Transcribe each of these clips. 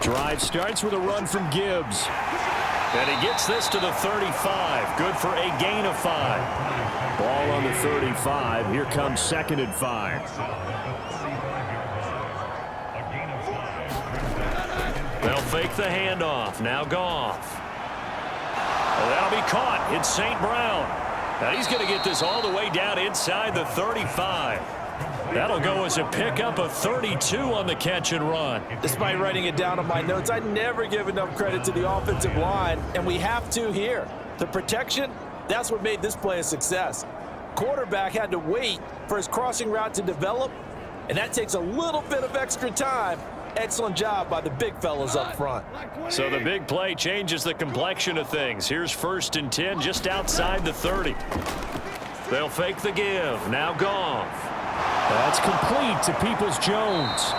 Drive starts with a run from Gibbs. And he gets this to the 35. Good for a gain of 5. Ball on the 35. Here comes 2nd and 5. They'll fake the handoff. Now Goff. That'll be caught. It's St. Brown. Now he's going to get this all the way down inside the 35. That'll go as a pickup of 32 on the catch and run. Despite writing it down on my notes, I never give enough credit to the offensive line, and we have to here. The protection, that's what made this play a success. Quarterback had to wait for his crossing route to develop, and that takes a little bit of extra time. Excellent job by the big fellas up front. So the big play changes the complexion of things. Here's 1st and 10 just outside the 30. They'll fake the give. Now Goff. That's complete to Peoples-Jones.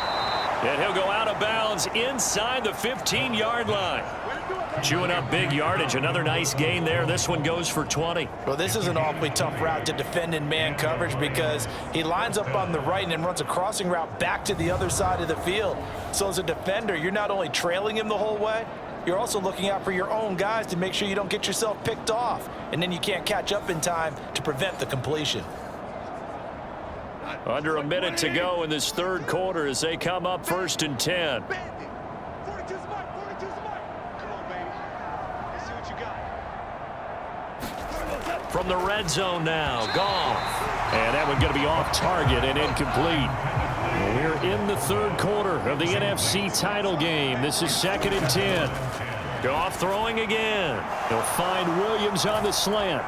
And he'll go out of bounds inside the 15-yard line. Chewing up big yardage. Another nice gain there. This one goes for 20. Well, this is an awfully tough route to defend in man coverage because he lines up on the right and then runs a crossing route back to the other side of the field. So as a defender, you're not only trailing him the whole way, you're also looking out for your own guys to make sure you don't get yourself picked off. And then you can't catch up in time to prevent the completion. Under a minute to go in this 3rd quarter as they come up 1st and 10. From the red zone now, Goff. And that one going to be off target and incomplete. We're in the 3rd quarter of the NFC title game. This is 2nd and 10. Goff throwing again. They'll find Williams on the slant.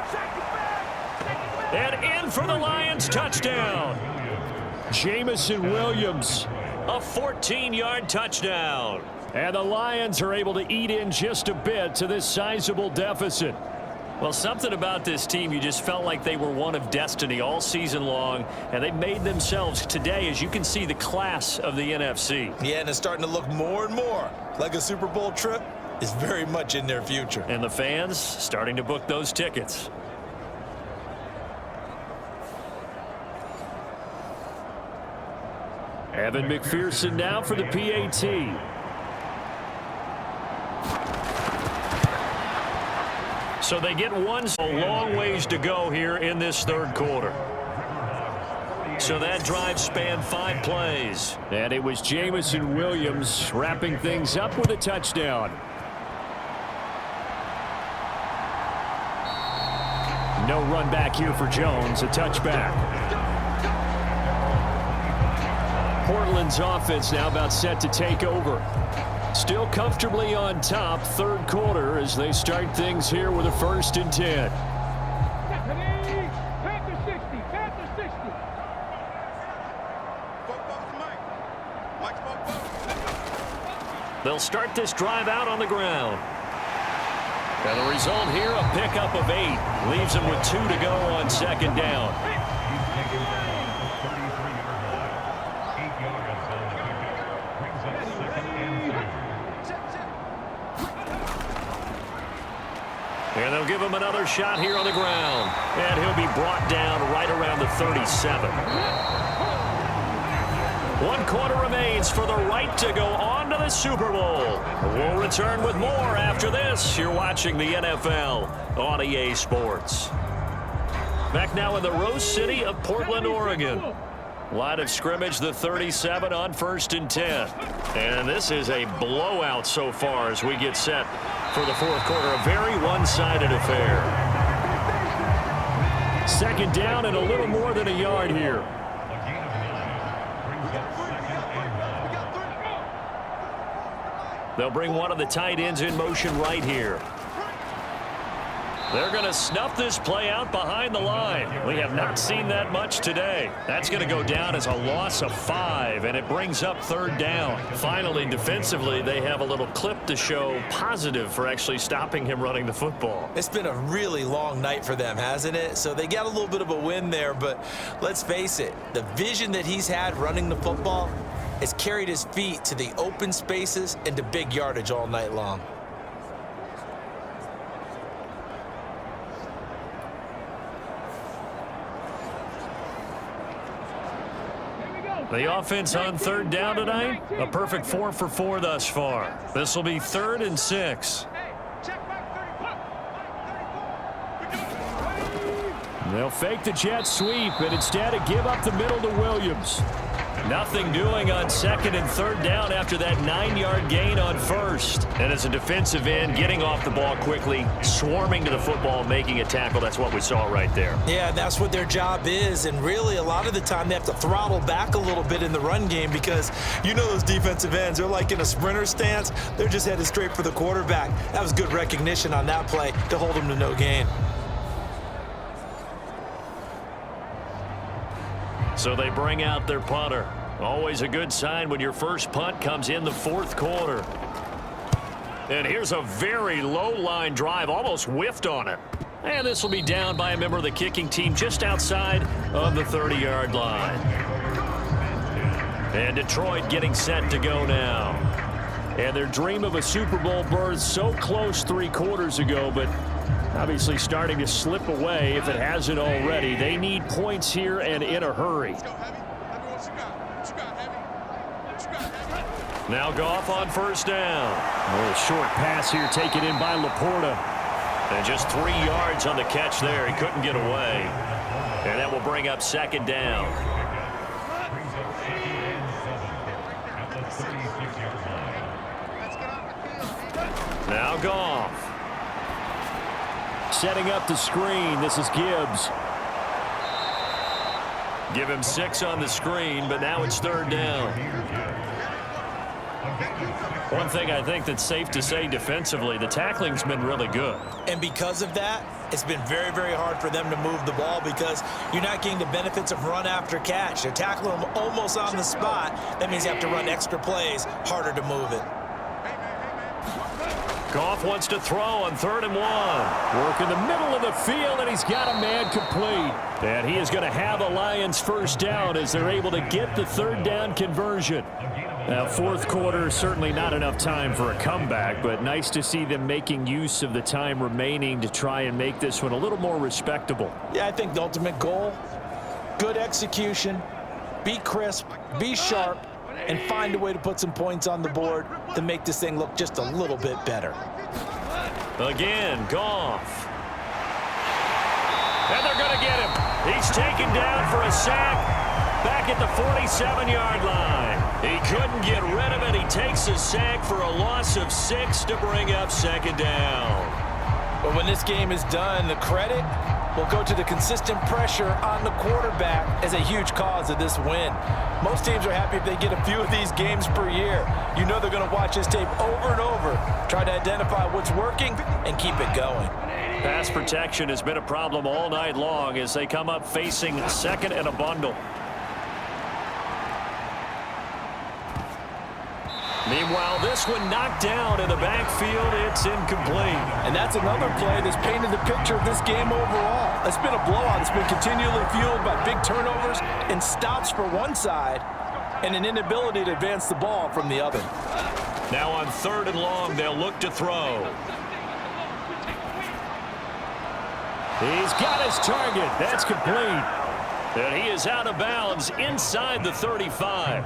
And in for the Lions, touchdown. Jamison Williams, a 14-yard touchdown. And the Lions are able to eat in just a bit to this sizable deficit. Well, something about this team, you just felt like they were one of destiny all season long, and they made themselves today, as you can see, the class of the NFC. Yeah, and it's starting to look more and more like a Super Bowl trip is very much in their future. And the fans starting to book those tickets. Evan McPherson now for the PAT. So they get one. A long ways to go here in this 3rd quarter. So that drive spanned 5 plays. And it was Jamison Williams wrapping things up with a touchdown. No run back here for Jones. A touchback. Portland's offense now about set to take over. Still comfortably on top, 3rd quarter as they start things here with a 1st and 10. They'll start this drive out on the ground. And the result here, a pickup of 8. Leaves them with 2 to go on 2nd down. And they'll give him another shot here on the ground. And he'll be brought down right around the 37. 1 quarter remains for the right to go on to the Super Bowl. We'll return with more after this. You're watching the NFL on EA Sports. Back now in the Rose City of Portland, Oregon. Line of scrimmage, the 37 on 1st and 10. And this is a blowout so far as we get set for the 4th quarter. A very one-sided affair. 2nd down and a little more than a yard here. They'll bring one of the tight ends in motion right here. They're going to snuff this play out behind the line. We have not seen that much today. That's going to go down as a loss of 5, and it brings up 3rd down. Finally, defensively, they have a little clip to show positive for actually stopping him running the football. It's been a really long night for them, hasn't it? So they got a little bit of a win there, but let's face it, the vision that he's had running the football has carried his feet to the open spaces and to big yardage all night long. The offense on third down tonight, a perfect 4 for 4 thus far. This will be 3rd and 6. They'll fake the jet sweep and instead give up the middle to Williams. Nothing doing on 2nd and 3rd down after that 9-yard gain on 1st. And as a defensive end, getting off the ball quickly, swarming to the football, making a tackle, that's what we saw right there. Yeah, that's what their job is. And really, a lot of the time, they have to throttle back a little bit in the run game because you know those defensive ends, they're like in a sprinter stance. They're just headed straight for the quarterback. That was good recognition on that play to hold them to no gain. So they bring out their punter. Always a good sign when your first punt comes in the 4th quarter. And here's a very low line drive, almost whiffed on it. And this will be down by a member of the kicking team just outside of the 30-yard line. And Detroit getting set to go now. And their dream of a Super Bowl berth so close 3 quarters ago, but obviously starting to slip away if it hasn't already. They need points here and in a hurry. Now Goff on 1st down. A little short pass here taken in by Laporta. And just 3 yards on the catch there. He couldn't get away. And that will bring up 2nd down. Now Goff. Setting up the screen. This is Gibbs. Give him 6 on the screen, but now it's 3rd down. One thing I think that's safe to say defensively, the tackling's been really good. And because of that, it's been very, very hard for them to move the ball because you're not getting the benefits of run after catch. They're tackling them almost on the spot. That means you have to run extra plays, harder to move it. Goff wants to throw on 3rd and 1. Work in the middle of the field, and he's got a man complete. And he is going to have a Lions 1st down as they're able to get the 3rd down conversion. Now, 4th quarter, certainly not enough time for a comeback, but nice to see them making use of the time remaining to try and make this one a little more respectable. Yeah, I think the ultimate goal, good execution, be crisp, be sharp, and find a way to put some points on the board to make this thing look just a little bit better. Again, Goff. And they're going to get him. He's taken down for a sack back at the 47-yard line. He couldn't get rid of it. He takes a sack for a loss of 6 to bring up 2nd down. But when this game is done, the credit will go to the consistent pressure on the quarterback as a huge cause of this win. Most teams are happy if they get a few of these games per year. You know they're going to watch this tape over and over, try to identify what's working and keep it going. Pass protection has been a problem all night long as they come up facing 2nd and a bundle. Meanwhile, this one knocked down in the backfield. It's incomplete. And that's another play that's painted the picture of this game overall. It's been a blowout. It's been continually fueled by big turnovers and stops for one side and an inability to advance the ball from the other. Now on 3rd and long, they'll look to throw. He's got his target. That's complete. And he is out of bounds inside the 35.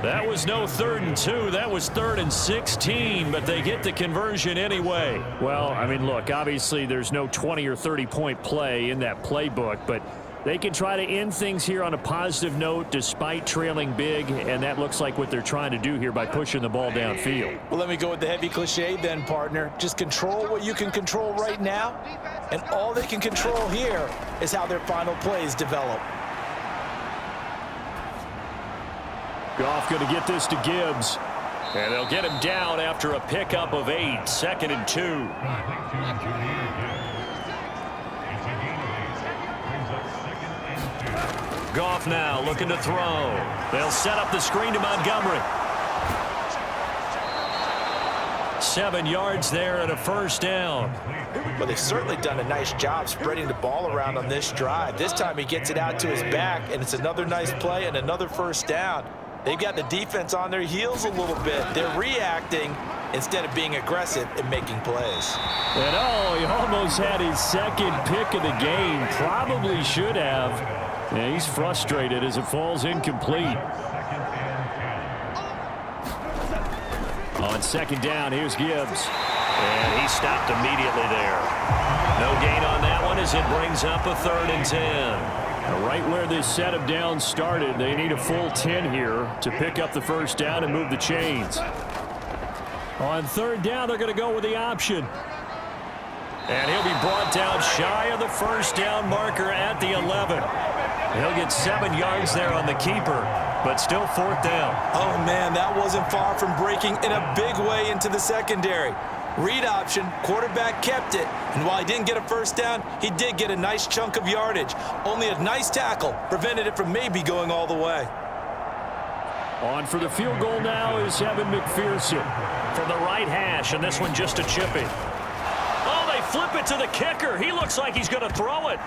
That was no 3rd and 2. That was 3rd and 16, but they get the conversion anyway. Well, I mean, look, obviously there's no 20 or 30-point play in that playbook, but they can try to end things here on a positive note despite trailing big, and that looks like what they're trying to do here by pushing the ball downfield. Well, let me go with the heavy cliche then, partner. Just control what you can control right now, and all they can control here is how their final plays develop. Goff going to get this to Gibbs. And they'll get him down after a pickup of 8, 2nd and 2. Goff now looking to throw. They'll set up the screen to Montgomery. 7 yards there and a 1st down. Well, they've certainly done a nice job spreading the ball around on this drive. This time he gets it out to his back, and it's another nice play and another 1st down. They've got the defense on their heels a little bit. They're reacting instead of being aggressive and making plays. And he almost had his 2nd pick of the game. Probably should have. Yeah, he's frustrated as it falls incomplete. On second down, here's Gibbs. And he stopped immediately there. No gain on that one as it brings up a 3rd and 10. Right where this set of downs started, they need a full 10 here to pick up the first down and move the chains. On 3rd down, they're going to go with the option. And he'll be brought down shy of the first down marker at the 11. He'll get 7 yards there on the keeper, but still 4th down. Oh, man, that wasn't far from breaking in a big way into the secondary. Read option, quarterback kept it, and while he didn't get a first down, he did get a nice chunk of yardage. Only a nice tackle prevented it from maybe going all the way. On for the field goal now is Evan McPherson. From the right hash, and this one just a chipping. Oh, they flip it to the kicker. He looks like he's going to throw it.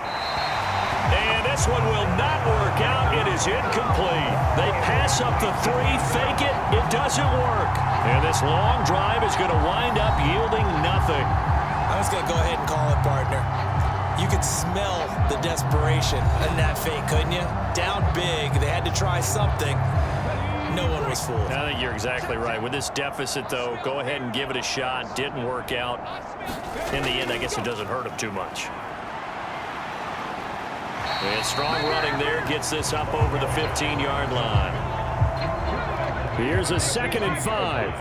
And this one will not work out. It is incomplete. They pass up the 3, fake it. It doesn't work. And this long drive is going to wind up yielding nothing. I was going to go ahead and call it, partner. You could smell the desperation in that fake, couldn't you? Down big. They had to try something. No one was fooled. I think you're exactly right. With this deficit, though, go ahead and give it a shot. Didn't work out. In the end, I guess it doesn't hurt him too much. And strong running there gets this up over the 15-yard line. Here's a 2nd and 5.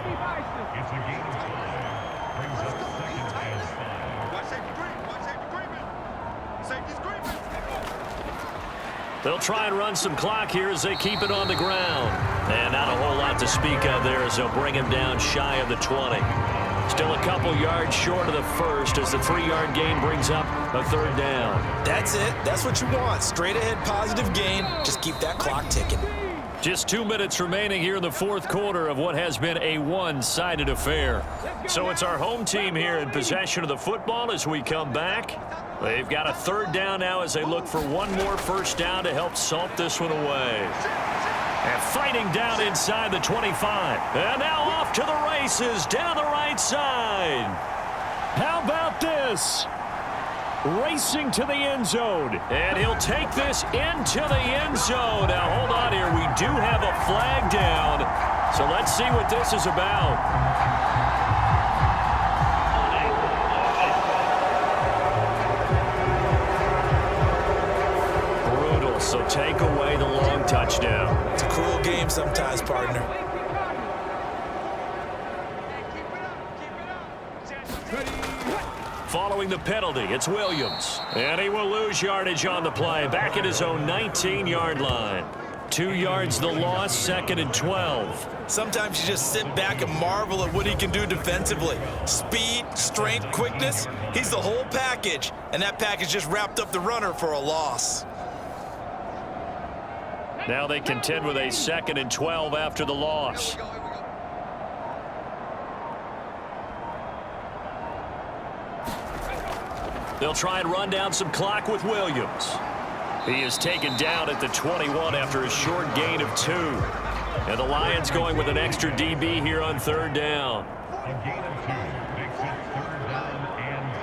They'll try and run some clock here as they keep it on the ground. And not a whole lot to speak of there as they'll bring him down shy of the 20. Still a couple yards short of the first as the 3-yard gain brings up a 3rd down. That's it. That's what you want. Straight ahead positive gain. Just keep that clock ticking. Just 2 minutes remaining here in the 4th quarter of what has been a one-sided affair. So it's our home team here in possession of the football as we come back. They've got a 3rd down now as they look for one more first down to help salt this one away. And fighting down inside the 25. And now off to the races down the right side. How about this? Racing to the end zone. And he'll take this into the end zone. Now, hold on here. We do have a flag down. So let's see what this is about. Brutal. So take away the long touchdown. It's a cruel game sometimes, partner. Following the penalty, it's Williams. And he will lose yardage on the play. Back at his own 19-yard line. 2 yards the loss, 2nd and 12. Sometimes you just sit back and marvel at what he can do defensively. Speed, strength, quickness. He's the whole package. And that package just wrapped up the runner for a loss. Now they contend with a 2nd and 12 after the loss. They'll try and run down some clock with Williams. He is taken down at the 21 after a short gain of 2. And the Lions going with an extra DB here on 3rd down. A gain of 2 makes it 3rd down and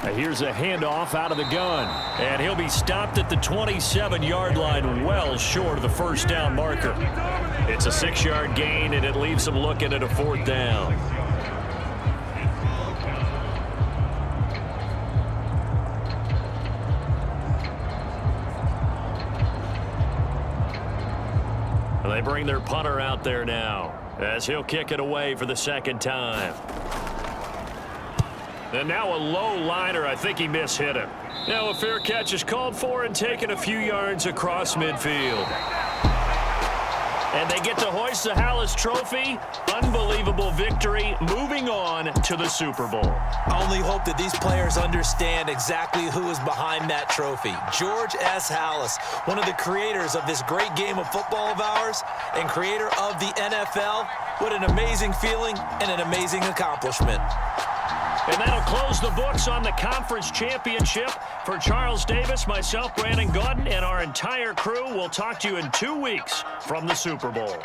10. Here's a handoff out of the gun. And he'll be stopped at the 27-yard line, well short of the first down marker. It's a 6-yard gain, and it leaves them looking at a 4th down. They bring their punter out there now as he'll kick it away for the 2nd time. And now a low liner. I think he mishit him. Now a fair catch is called for and taken a few yards across midfield. And they get to hoist the Hallis Trophy. Unbelievable victory. Moving on to the Super Bowl. I only hope that these players understand exactly who is behind that trophy. George S. Hallis, one of the creators of this great game of football of ours and creator of the NFL. What an amazing feeling and an amazing accomplishment. And that'll close the books on the conference championship. For Charles Davis, myself, Brandon Gaudin, and our entire crew, we'll talk to you in 2 weeks from the Super Bowl.